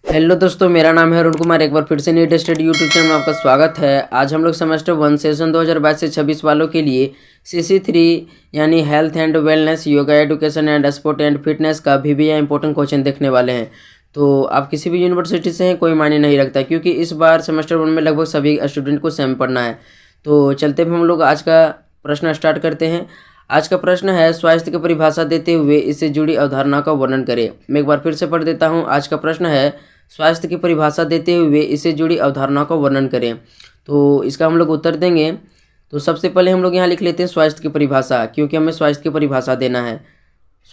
Hello दोस्तों, मेरा नाम है अरुण कुमार। एक बार फिर से नीट स्टडी यूट्यूब चैनल में आपका स्वागत है। आज हम लोग सेमेस्टर 1 सेशन 2022 से 26 वालों के लिए CC3 यानी health and wellness, yoga education and sport and fitness का VBA इंपॉर्टेंट क्वेश्चन देखने वाले हैं। तो आप किसी भी यूनिवर्सिटी से हैं कोई मायने नहीं रखता, क्योंकि इस बार सेमेस्टर 1 में लगभग सभी स्टूडेंट को सेम पढ़ना है। तो चलते हुए हम लोग आज का प्रश्न स्टार्ट करते हैं। आज का प्रश्न है, स्वास्थ्य की परिभाषा देते हुए इससे जुड़ी अवधारणा का वर्णन करें। मैं एक बार फिर से पढ़ देता हूँ। आज का प्रश्न है, स्वास्थ्य की परिभाषा देते हुए इससे जुड़ी अवधारणा का वर्णन करें। तो इसका हम लोग उत्तर देंगे। तो सबसे पहले हम लोग यहाँ लिख लेते हैं स्वास्थ्य की परिभाषा, क्योंकि हमें स्वास्थ्य की परिभाषा देना है।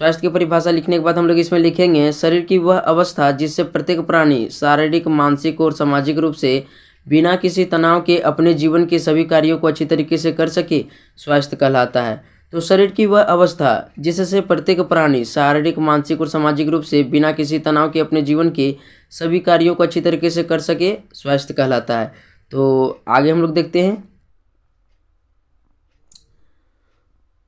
स्वास्थ्य की परिभाषा लिखने के बाद हम लोग इसमें लिखेंगे, शरीर की वह अवस्था जिससे प्रत्येक प्राणी शारीरिक, मानसिक और सामाजिक रूप से बिना किसी तनाव के अपने जीवन के सभी कार्यों को अच्छी तरीके से कर सके, स्वास्थ्य कहलाता है। तो शरीर की वह अवस्था जिससे प्रत्येक प्राणी शारीरिक, मानसिक और सामाजिक रूप से बिना किसी तनाव के अपने जीवन के सभी कार्यों को अच्छी तरीके से कर सके, स्वास्थ्य कहलाता है। तो आगे हम लोग देखते हैं।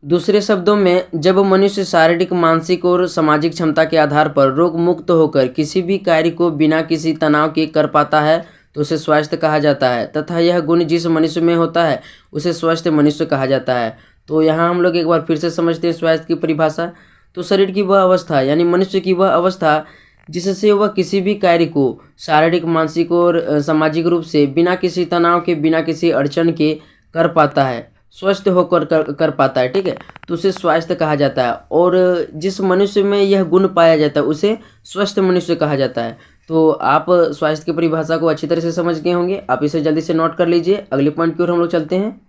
दूसरे शब्दों में, जब मनुष्य शारीरिक, मानसिक और सामाजिक क्षमता के आधार पर रोग मुक्त होकर किसी भी कार्य को बिना किसी तनाव के कर पाता है तो उसे स्वास्थ्य कहा जाता है, तथा यह गुण जिस मनुष्य में होता है उसे स्वस्थ मनुष्य कहा जाता है। तो यहाँ हम लोग एक बार फिर से समझते हैं स्वास्थ्य की परिभाषा। तो शरीर की वह अवस्था यानी मनुष्य की वह अवस्था जिससे वह किसी भी कार्य को शारीरिक, मानसिक और सामाजिक रूप से बिना किसी तनाव के, बिना किसी अड़चन के कर पाता है, स्वस्थ होकर कर पाता है, ठीक है। तो उसे स्वास्थ्य कहा जाता है। और जिस मनुष्य में यह गुण पाया जाता है उसे स्वस्थ मनुष्य कहा जाता है। तो आप स्वास्थ्य की परिभाषा को अच्छी तरह से समझ गए होंगे। आप इसे जल्दी से नोट कर लीजिए। अगले पॉइंट की ओर हम लोग चलते हैं।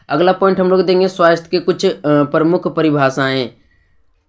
अगला पॉइंट हम लोग देंगे स्वास्थ्य के कुछ प्रमुख परिभाषाएं।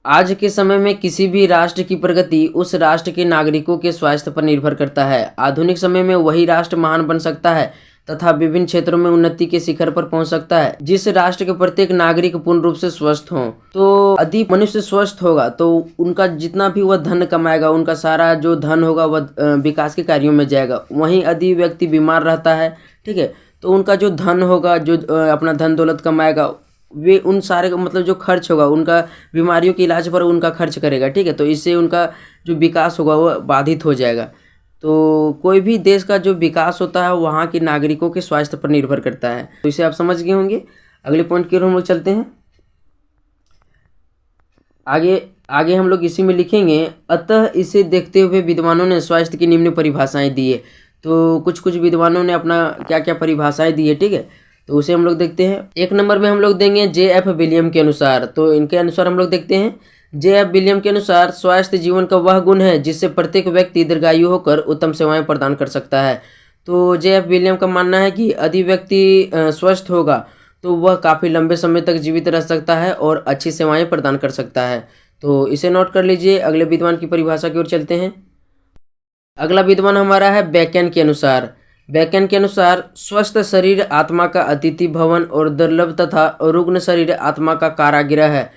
आज के समय में किसी भी राष्ट्र की प्रगति उस राष्ट्र के नागरिकों के स्वास्थ्य पर निर्भर करता है। आधुनिक समय में वही राष्ट्र महान बन सकता है तथा विभिन्न क्षेत्रों में उन्नति के शिखर पर पहुंच सकता है जिस राष्ट्र के प्रत्येक नागरिक पूर्ण रूप से स्वस्थ हो। तो यदि मनुष्य स्वस्थ होगा तो उनका जितना भी वह धन कमाएगा, उनका सारा जो धन होगा वह विकास के कार्यों में जाएगा। वहीं यदि व्यक्ति बीमार रहता है, ठीक है, तो उनका जो धन होगा, जो अपना धन दौलत कमाएगा, वे उन सारे मतलब जो खर्च होगा उनका बीमारियों के इलाज पर उनका खर्च करेगा, ठीक है। तो इससे उनका जो विकास होगा वह बाधित हो जाएगा। तो कोई भी देश का जो विकास होता है वहाँ के नागरिकों के स्वास्थ्य पर निर्भर करता है। तो इसे आप समझ गए होंगे। अगले पॉइंट की ओर हम लोग चलते हैं। आगे हम लोग इसी में लिखेंगे, अतः इसे देखते हुए विद्वानों ने स्वास्थ्य की निम्न परिभाषाएं दी है। तो कुछ विद्वानों ने अपना क्या क्या परिभाषाएं दी है, ठीक है। तो उसे हम लोग देखते हैं। एक नंबर में हम लोग देंगे J.F. विलियम के अनुसार। तो इनके अनुसार हम लोग देखते हैं, J.F. विलियम के अनुसार स्वास्थ्य जीवन का वह गुण है जिससे प्रत्येक व्यक्ति दीर्घायु होकर उत्तम सेवाएं प्रदान कर सकता है। तो J.F. विलियम का मानना है कि यदि व्यक्ति स्वस्थ होगा तो वह काफ़ी लंबे समय तक जीवित रह सकता है और अच्छी सेवाएं प्रदान कर सकता है। तो इसे नोट कर लीजिए। अगले विद्वान की परिभाषा की ओर चलते हैं। अगला विद्वान हमारा है बेकन के अनुसार। बेकन के अनुसार स्वस्थ शरीर आत्मा का अतिथि भवन और दुर्लभ तथा रुग्ण शरीर आत्मा का कारागृह है।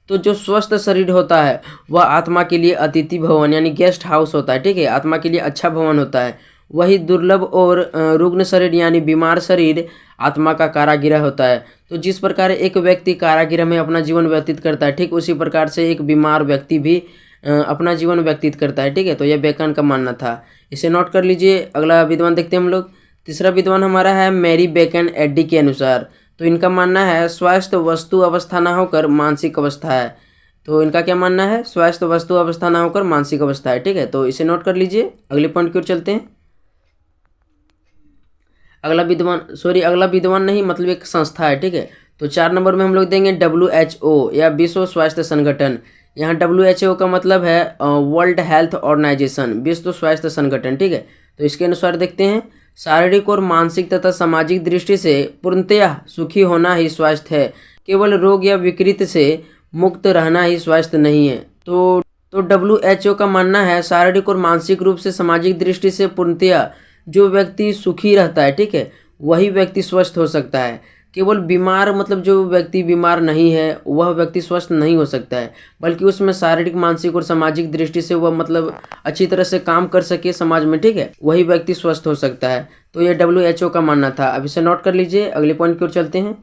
तो जो स्वस्थ शरीर होता है वह आत्मा के लिए अतिथि भवन यानी गेस्ट हाउस होता है, ठीक है, आत्मा के लिए अच्छा भवन होता है। वही दुर्लभ और रुग्ण शरीर यानी बीमार शरीर आत्मा का कारागृह होता है। तो जिस प्रकार एक व्यक्ति कारागृह में अपना जीवन व्यतीत करता है, ठीक उसी प्रकार से एक बीमार व्यक्ति भी अपना जीवन व्यतीत करता है, ठीक है। तो यह बेकन का मानना था। इसे नोट कर लीजिए। अगला विद्वान देखते हैं हम लोग। तीसरा विद्वान हमारा है मैरी बेकन एडी के अनुसार। तो इनका मानना है स्वास्थ्य वस्तु अवस्था ना होकर मानसिक अवस्था है। तो इनका क्या मानना है, स्वास्थ्य वस्तु अवस्था ना होकर मानसिक अवस्था है, ठीक है। तो इसे नोट कर लीजिए। अगले पॉइंट की ओर चलते हैं। अगला विद्वान नहीं, मतलब एक संस्था है, ठीक है। तो 4 नंबर में हम लोग देंगे WHO या विश्व स्वास्थ्य संगठन। यहाँ WHO का मतलब है वर्ल्ड हेल्थ ऑर्गेनाइजेशन, विश्व स्वास्थ्य संगठन, ठीक है। तो इसके अनुसार देखते हैं, शारीरिक और मानसिक तथा सामाजिक दृष्टि से पूर्णतः सुखी होना ही स्वास्थ्य है। केवल रोग या विकृति से मुक्त रहना ही स्वास्थ्य नहीं है। तो WHO का मानना है शारीरिक और मानसिक रूप से, सामाजिक दृष्टि से पूर्णतः जो व्यक्ति सुखी रहता है, ठीक है, वही व्यक्ति स्वस्थ हो सकता है। केवल बीमार मतलब जो व्यक्ति बीमार नहीं है वह व्यक्ति स्वस्थ नहीं हो सकता है, बल्कि उसमें शारीरिक, मानसिक और सामाजिक दृष्टि से वह मतलब अच्छी तरह से काम कर सके समाज में, ठीक है, वही व्यक्ति स्वस्थ हो सकता है। तो यह WHO का मानना था। अब इसे नोट कर लीजिए। अगले पॉइंट की ओर चलते हैं।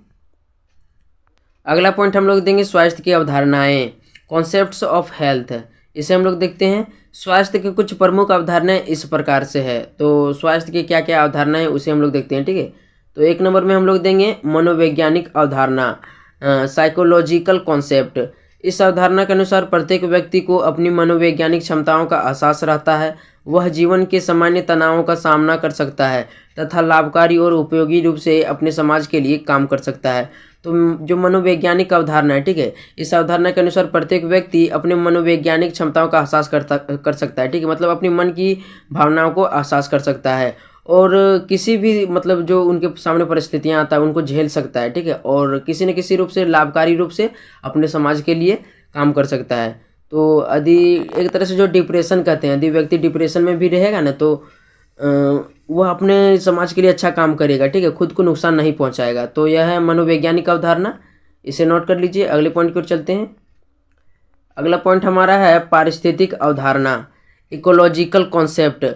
अगला पॉइंट हम लोग देंगे स्वास्थ्य की अवधारणाएं, कॉन्सेप्ट्स ऑफ हेल्थ। इसे हम लोग देखते हैं। स्वास्थ्य के कुछ प्रमुख अवधारणाएं इस प्रकार से है। तो स्वास्थ्य की क्या क्या अवधारणाएं है उसे हम लोग देखते हैं, ठीक है। तो एक नंबर में हम लोग देंगे मनोवैज्ञानिक अवधारणा, साइकोलॉजिकल कॉन्सेप्ट। इस अवधारणा के अनुसार प्रत्येक व्यक्ति को अपनी मनोवैज्ञानिक क्षमताओं का एहसास रहता है। वह जीवन के सामान्य तनावों का सामना कर सकता है तथा लाभकारी और उपयोगी रूप से अपने समाज के लिए काम कर सकता है। तो जो मनोवैज्ञानिक अवधारणा है, ठीक है, इस अवधारणा के अनुसार प्रत्येक व्यक्ति अपने मनोवैज्ञानिक क्षमताओं का एहसास कर सकता है, ठीक है, मतलब अपनी मन की भावनाओं को एहसास कर सकता है और किसी भी मतलब जो उनके सामने परिस्थितियां आता है उनको झेल सकता है, ठीक है, और किसी न किसी रूप से लाभकारी रूप से अपने समाज के लिए काम कर सकता है। तो यदि एक तरह से जो डिप्रेशन कहते हैं, यदि व्यक्ति डिप्रेशन में भी रहेगा ना तो वह अपने समाज के लिए अच्छा काम करेगा, ठीक है, खुद को नुकसान नहीं पहुंचाएगा। तो यह है मनोवैज्ञानिक अवधारणा, इसे नोट कर लीजिए। अगले पॉइंट की ओर चलते हैं। अगला पॉइंट हमारा है पारिस्थितिक अवधारणा, इकोलॉजिकल कॉन्सेप्ट।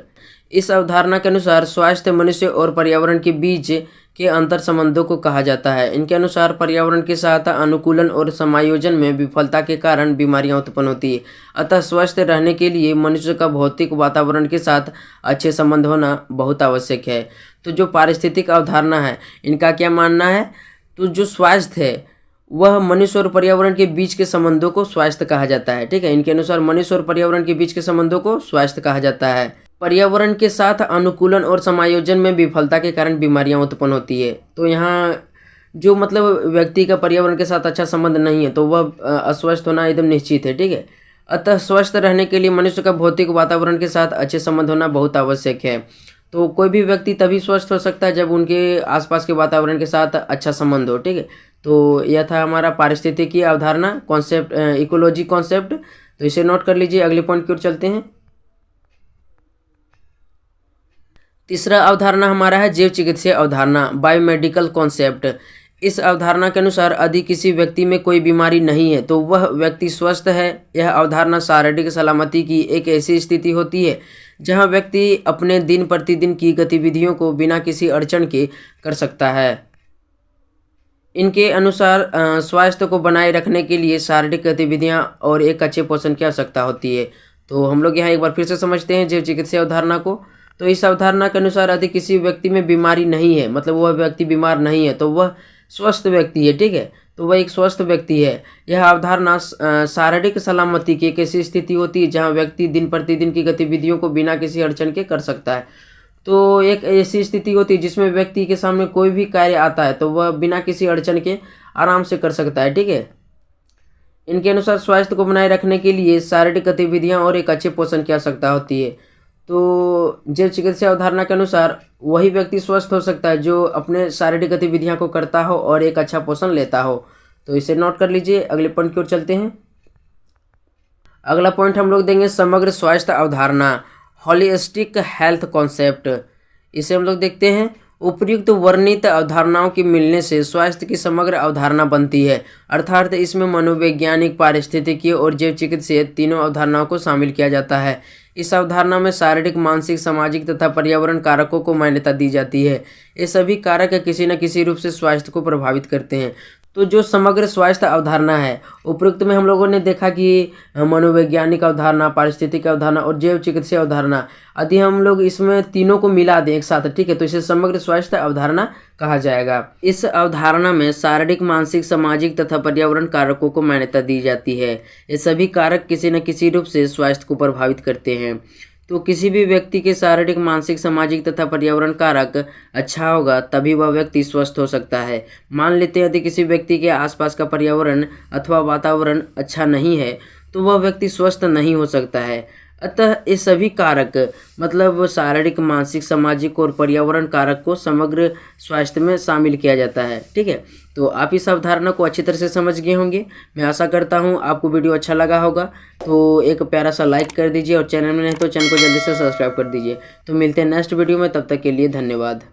इस अवधारणा के अनुसार स्वास्थ्य मनुष्य और पर्यावरण के बीच के अंतर संबंधों को कहा जाता है। इनके अनुसार पर्यावरण के साथ अनुकूलन और समायोजन में विफलता के कारण बीमारियां उत्पन्न होती है। अतः स्वस्थ रहने के लिए मनुष्य का भौतिक वातावरण के साथ अच्छे संबंध होना बहुत आवश्यक है। तो जो पारिस्थितिक अवधारणा है इनका क्या मानना है, तो जो स्वास्थ्य है वह मनुष्य और पर्यावरण के बीच के संबंधों को स्वास्थ्य कहा जाता है, ठीक है। इनके अनुसार मनुष्य और पर्यावरण के बीच के संबंधों को स्वास्थ्य कहा जाता है। पर्यावरण के साथ अनुकूलन और समायोजन में विफलता के कारण बीमारियां उत्पन्न होती है। तो यहाँ जो मतलब व्यक्ति का पर्यावरण के साथ अच्छा संबंध नहीं है तो वह अस्वस्थ होना एकदम निश्चित है, ठीक है। अतः स्वस्थ रहने के लिए मनुष्य का भौतिक वातावरण के साथ अच्छे संबंध होना बहुत आवश्यक है। तो कोई भी व्यक्ति तभी स्वस्थ हो सकता है जब उनके आसपास के वातावरण के साथ अच्छा संबंध हो, ठीक है। तो यह था हमारा पारिस्थितिकी अवधारणा कॉन्सेप्ट, इकोलॉजी कॉन्सेप्ट। तो इसे नोट कर लीजिए। अगले पॉइंट की ओर चलते हैं। तीसरा अवधारणा हमारा है जैव चिकित्सीय अवधारणा, बायोमेडिकल कॉन्सेप्ट। इस अवधारणा के अनुसार यदि किसी व्यक्ति में कोई बीमारी नहीं है तो वह व्यक्ति स्वस्थ है। यह अवधारणा शारीरिक सलामती की एक ऐसी स्थिति होती है जहां व्यक्ति अपने दिन प्रतिदिन की गतिविधियों को बिना किसी अड़चन के कर सकता है। इनके अनुसार स्वास्थ्य को बनाए रखने के लिए शारीरिक गतिविधियां और एक अच्छे पोषण की आवश्यकता होती है। तो हम लोग यहाँ एक बार फिर से समझते हैं जैव चिकित्सीय अवधारणा को। तो इस अवधारणा के अनुसार यदि किसी व्यक्ति में बीमारी नहीं है, मतलब वह व्यक्ति बीमार नहीं है, तो वह स्वस्थ व्यक्ति है, ठीक है, तो वह एक स्वस्थ व्यक्ति है। यह अवधारणा शारीरिक सलामती की एक ऐसी स्थिति होती है जहां व्यक्ति दिन प्रतिदिन की गतिविधियों को बिना किसी अड़चन के कर सकता है। तो एक ऐसी स्थिति होती है जिसमें व्यक्ति के सामने कोई भी कार्य आता है तो वह बिना किसी अड़चन के आराम से कर सकता है, ठीक है। इनके अनुसार स्वास्थ्य को बनाए रखने के लिए शारीरिक गतिविधियां और एक अच्छे पोषण की आवश्यकता होती है। तो जैव चिकित्सा अवधारणा के अनुसार वही व्यक्ति स्वस्थ हो सकता है जो अपने शारीरिक गतिविधियां को करता हो और एक अच्छा पोषण लेता हो। तो इसे नोट कर लीजिए। अगले पॉइंट की ओर चलते हैं। अगला पॉइंट हम लोग देंगे समग्र स्वास्थ्य अवधारणा, होलिस्टिक हेल्थ कॉन्सेप्ट। इसे हम लोग देखते हैं। उपयुक्त वर्णित अवधारणाओं के मिलने से स्वास्थ्य की समग्र अवधारणा बनती है, अर्थात इसमें मनोवैज्ञानिक, पारिस्थितिकीय और जैव चिकित्सीय तीनों अवधारणाओं को शामिल किया जाता है। इस अवधारणा में शारीरिक, मानसिक, सामाजिक तथा पर्यावरण कारकों को मान्यता दी जाती है। ये सभी कारक किसी न किसी रूप से स्वास्थ्य को प्रभावित करते हैं। तो जो समग्र स्वास्थ्य अवधारणा है उपयुक्त में हम लोगों ने देखा कि मनोवैज्ञानिक अवधारणा, पारिस्थितिक अवधारणा और जैव चिकित्सीय अवधारणा, यदि हम लोग इसमें तीनों को मिला दें एक साथ, ठीक है, तो इसे समग्र स्वास्थ्य अवधारणा कहा जाएगा। इस अवधारणा में शारीरिक, मानसिक, सामाजिक तथा पर्यावरण कारकों को मान्यता दी जाती है। ये सभी कारक किसी न किसी रूप से स्वास्थ्य को प्रभावित करते हैं। तो किसी भी व्यक्ति के शारीरिक, मानसिक, सामाजिक तथा पर्यावरण कारक अच्छा होगा तभी वह व्यक्ति स्वस्थ हो सकता है। मान लेते हैं यदि किसी व्यक्ति के आसपास का पर्यावरण अथवा वातावरण अच्छा नहीं है तो वह व्यक्ति स्वस्थ नहीं हो सकता है। अतः ये सभी कारक मतलब शारीरिक, मानसिक, सामाजिक और पर्यावरण कारक को समग्र स्वास्थ्य में शामिल किया जाता है, ठीक है। तो आप इस अवधारणा को अच्छी तरह से समझ गए होंगे। मैं आशा करता हूँ आपको वीडियो अच्छा लगा होगा। तो एक प्यारा सा लाइक कर दीजिए और चैनल में नहीं तो चैनल को जल्दी से सब्सक्राइब कर दीजिए। तो मिलते हैं नेक्स्ट वीडियो में, तब तक के लिए धन्यवाद।